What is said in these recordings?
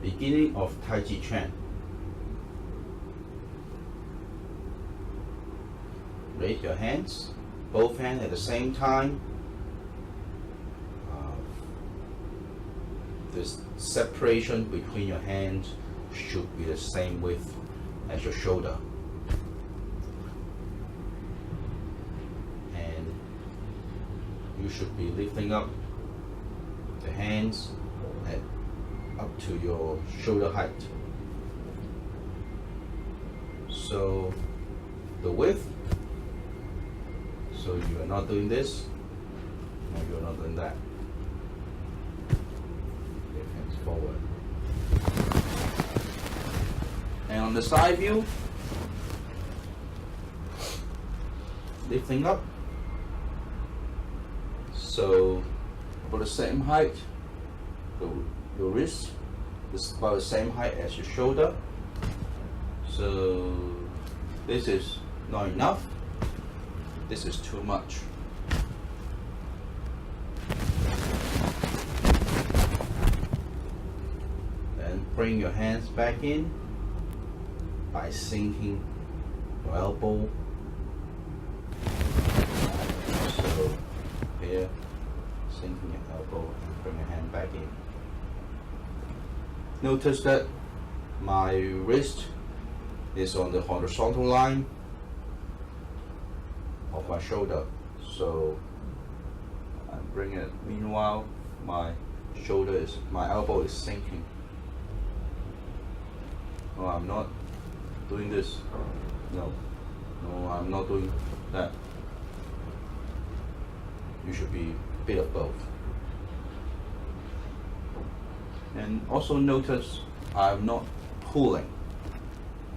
Beginning of Tai Chi Chuan. Raise your hands, both hands at the same time. The separation between your hands should be the same width as your shoulder. And you should be lifting up the hands up to your shoulder height. So the width, so you are not doing this, no, you are not doing that. Your hands forward. And on the side view, lifting up. So for the same height, your wrist is about the same height as your shoulder. So this is not enough. This is too much. Then bring your hands back in by sinking your elbow. So here, sinking your elbow and bring your hand back in. Notice that my wrist is on the horizontal line of my shoulder, so I'm bringing it. Meanwhile, my elbow is sinking. No, I'm not doing this. No, I'm not doing that. You should be a bit of both. And also notice I'm not pulling.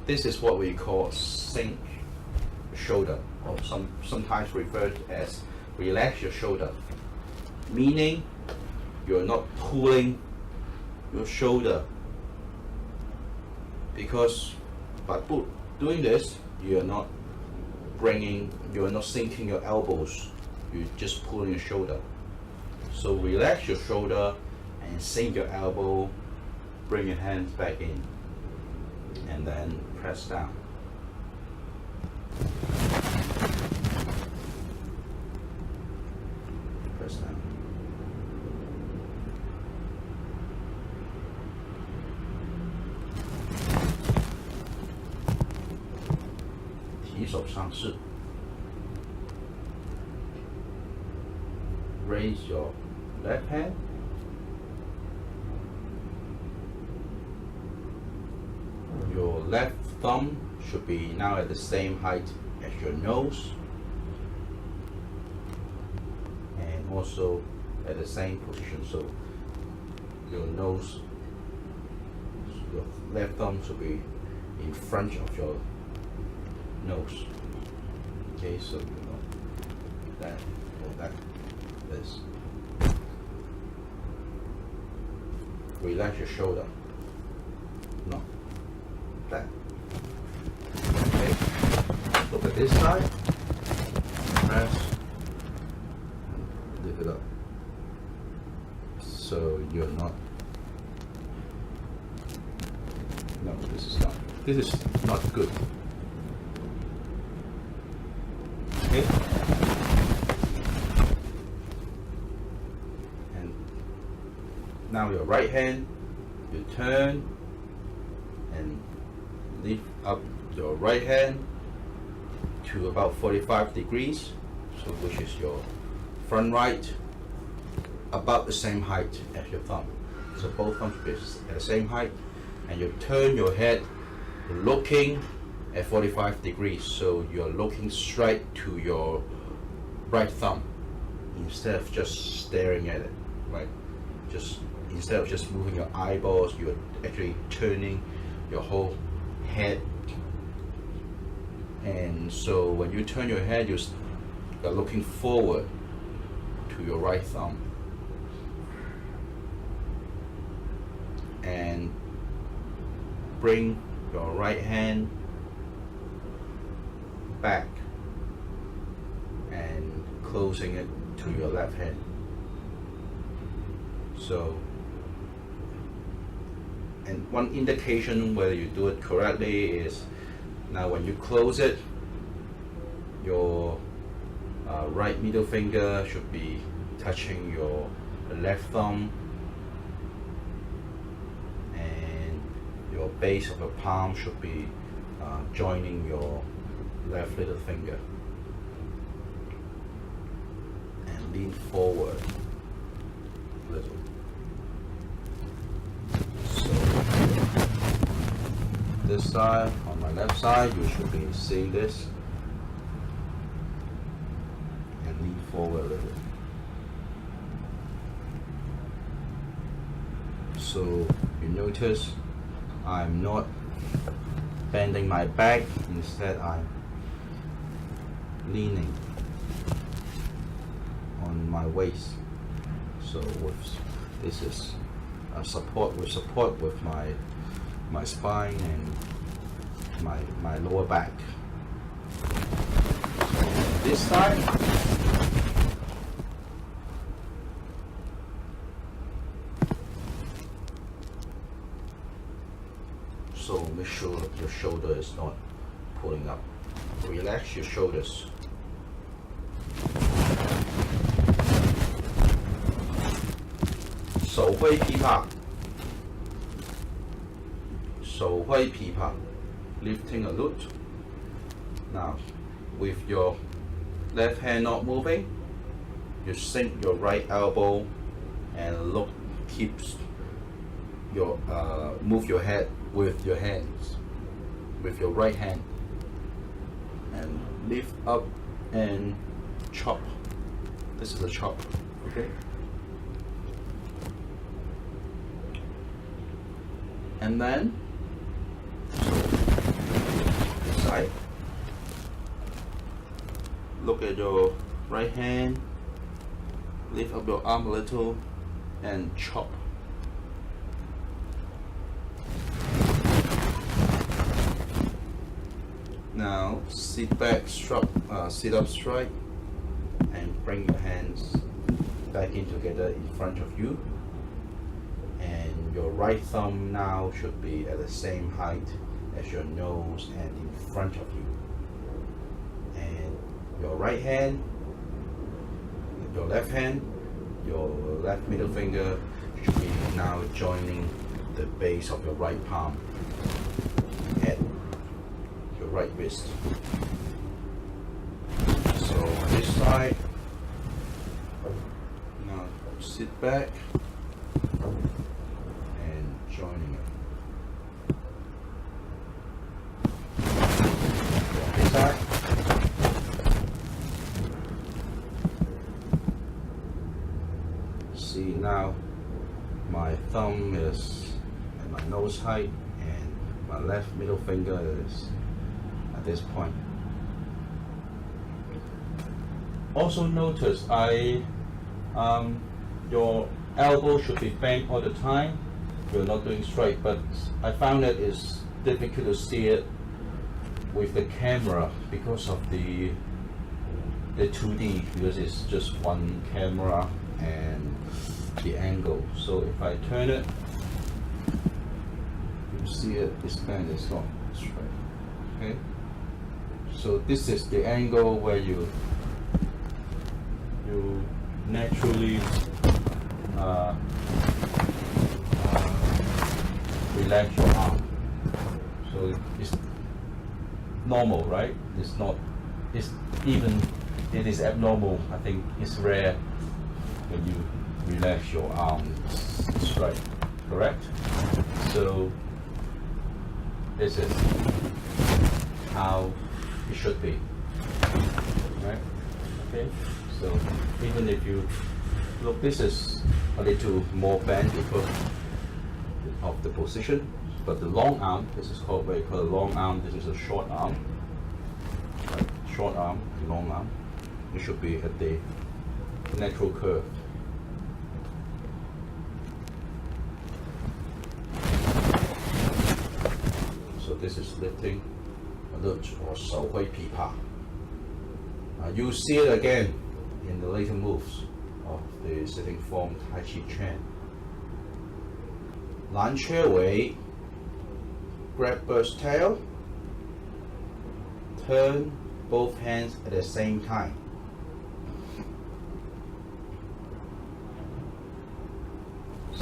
This is what we call sink shoulder, or sometimes referred as relax your shoulder. Meaning you're not pulling your shoulder, because by doing this, you're not sinking your elbows, you're just pulling your shoulder. So relax your shoulder and sink your elbow, bring your hands back in, and then press down. Press down. Raise your left hand. Your left thumb should be now at the same height as your nose, and also at the same position. So your left thumb should be in front of your nose. Okay, so you know that or that. This. Relax your shoulder. No. That. Okay. Look at this side. Press. Lift it up. So you're not. No, this is not good. Okay. And now your right hand, you turn and lift up your right hand to about 45 degrees, so which is your front right, about the same height as your thumb. So both thumbs be at the same height, and you turn your head looking at 45 degrees, so you're looking straight to your right thumb instead of just staring at it, right? Just instead of just moving your eyeballs, you're actually turning your whole head. And so when you turn your head, you're looking forward to your right thumb. And bring your right hand back and closing it to your left hand. So and one indication whether you do it correctly is now when you close it, your right middle finger should be touching your left thumb, and your base of your palm should be joining your left little finger. And lean forward a little. So this side, on my left side, you should be seeing this. And lean forward a little. So you notice I'm not bending my back, instead I'm leaning on my waist. So this is a support with my spine and my lower back. So this side, so make sure your shoulder is not pulling up. Relax your shoulders.手挥琵琶. So hui pipa, lifting a lute. Now, with your left hand not moving, you sink your right elbow and keeps your move your head with your hands, with your right hand, and lift up and chop. This is a chop, okay? And then side. Look at your right hand, lift up your arm a little and chop. Now sit back, sit up straight and bring your hands back in together in front of you, and your right thumb now should be at the same height as your nose and in front of you, and your right hand, your left hand, your left middle finger should be now joining the base of your right palm at your right wrist. So on this side, now sit back and joining it. This side. See, now my thumb is at my nose height and my left middle finger is at this point. Also notice your elbow should be bent all the time. You're not doing straight, but I found that it's difficult to see it with the camera because of the 2D, because it's just one camera and the angle. So if I turn it, you see it, this bend is not straight. Okay, so this is the angle where you naturally relax your arm. So it's normal, right? It's not. It is abnormal. I think it's rare when you relax your arm straight. Correct? So this is how it should be. Right? Okay. So even if you look, this is a little more bent because of the position, but the long arm, this is called what you call a long arm, this is a short arm. Right? Short arm, long arm. It should be at the natural curve. So this is lifting a lute or 手挥琵琶. You see it again in the later moves of the sitting form Tai Chi Chuan. lunge your way, grab bird's tail, turn both hands at the same time.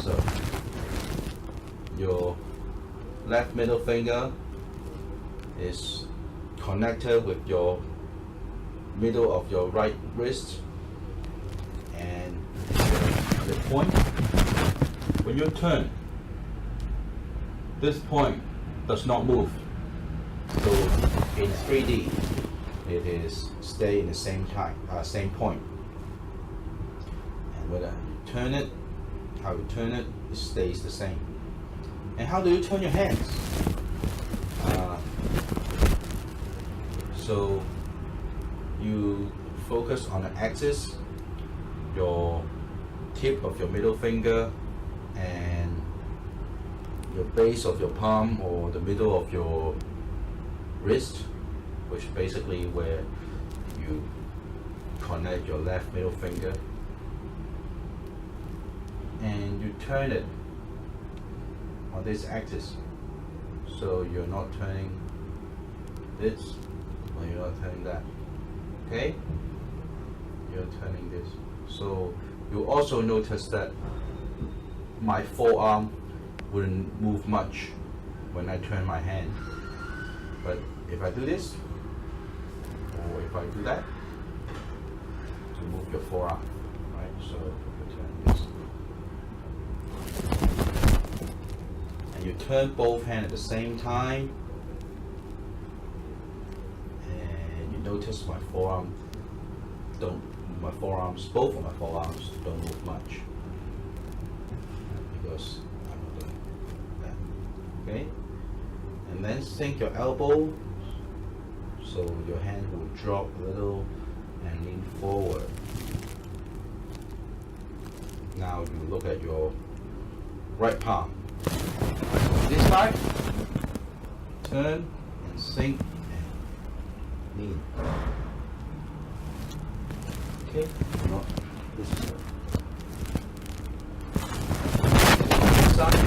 So your left middle finger is connected with your middle of your right wrist, and the point when you turn, this point does not move. So in 3D, it is stay in the same time, same point. And whether you turn it, how you turn it, it stays the same. And how do you turn your hands? So you focus on the axis, your tip of your middle finger and your base of your palm or the middle of your wrist, which basically where you connect your left middle finger, and you turn it on this axis. So you're not turning this or you're not turning that. Okay? You're turning this. So you also notice that my forearm wouldn't move much when I turn my hand. But if I do this, or if I do that, to move your forearm, right? So you turn this. And you turn both hands at the same time. And you notice my forearm both of my forearms don't move much. Because I'm not doing that. Okay? And then sink your elbow so your hand will drop a little and lean forward. Now you look at your right palm. This side, turn and sink and lean. Okay? Not this side. This side.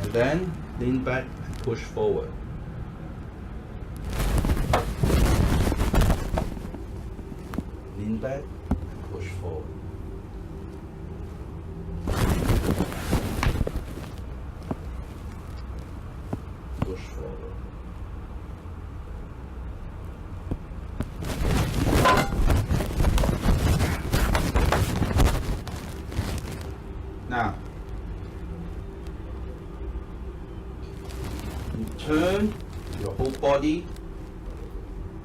And then lean back and push forward. Lean back and push forward. Push forward. Now, you turn your whole body.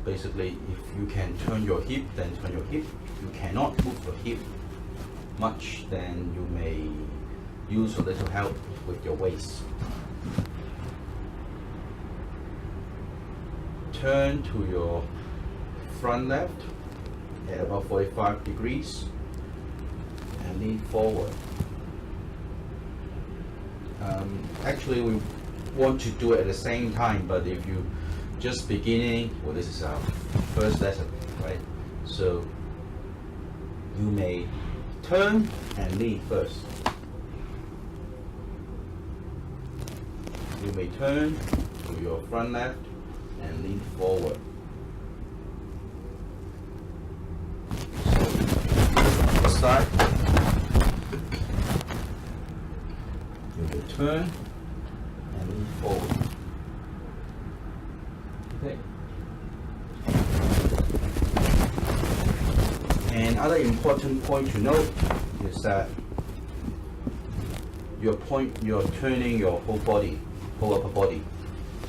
Basically, if you can turn your hip, then turn your hip. If you cannot move your hip much, then you may use a little help with your waist. Turn to your front left at about 45 degrees and lean forward. Actually, we want to do it at the same time, but if you just beginning, well, this is our first lesson, right? So you may turn and lean first. You may turn to your front left and lean forward. So this side, you may turn and lean forward. Okay. And other important point to note is that you're turning your whole body, whole upper body.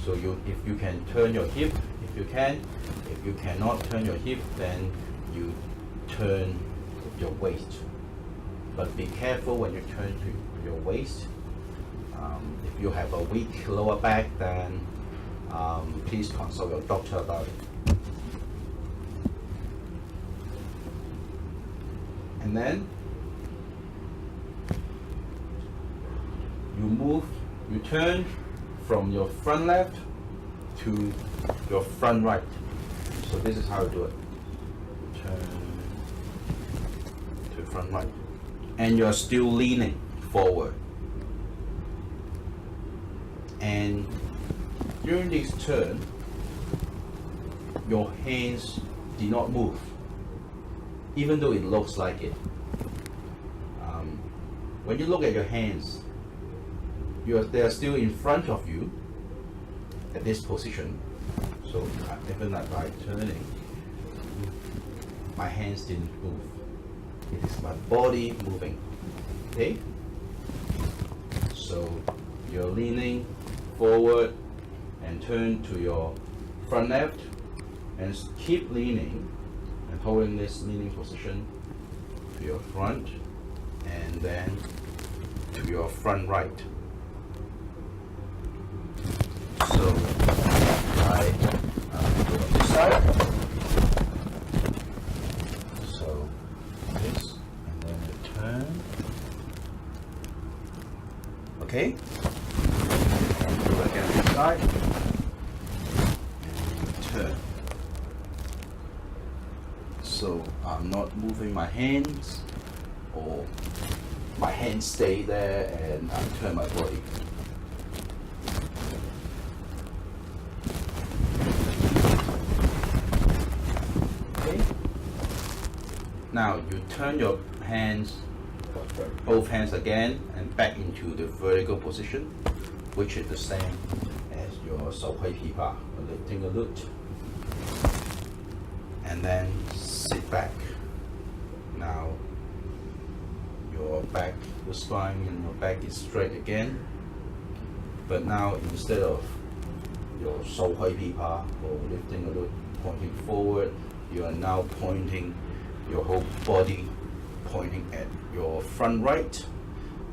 So if you can turn your hip, if you can. If you cannot turn your hip, then you turn your waist. But be careful when you turn to your waist. If you have a weak lower back, then please consult your doctor about it. And then you turn from your front left to your front right. So this is how you do it. Turn front right, and you're still leaning forward. And during this turn, your hands did not move, even though it looks like it. When you look at your hands, they are still in front of you at this position. So even by turning, my hands didn't move. It is my body moving. Okay? So you're leaning forward and turn to your front left, and keep leaning and holding this leaning position to your front, and then to your front right. So I go on this side. So this, and then I turn. Okay. And go again on this side. And turn. So I'm not moving my hands, or my hands stay there, and I turn my body. Okay. Now you turn your hands, both hands again, and back into the vertical position, which is the same as your 手揮琵琶, lifting a lute. And then sit back. Now your back, your spine and your back is straight again. But now instead of your 手揮琵琶 or lifting a lute pointing forward, you are now pointing your whole body, pointing at your front right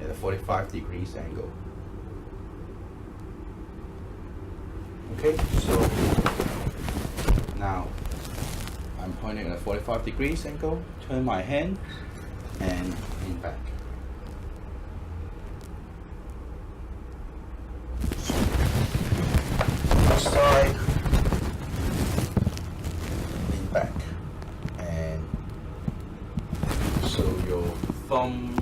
at a 45 degrees angle. Okay, so now I'm pointing at a 45 degrees angle, turn my hand and lean back. Left side, lean back. And so your thumb,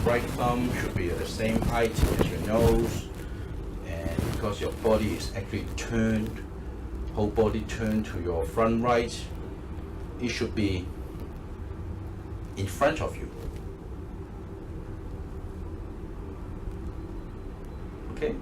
right thumb should be at the same height as your nose. And because your body is actually turned, whole body turned to your front right, it should be in front of you. Okay?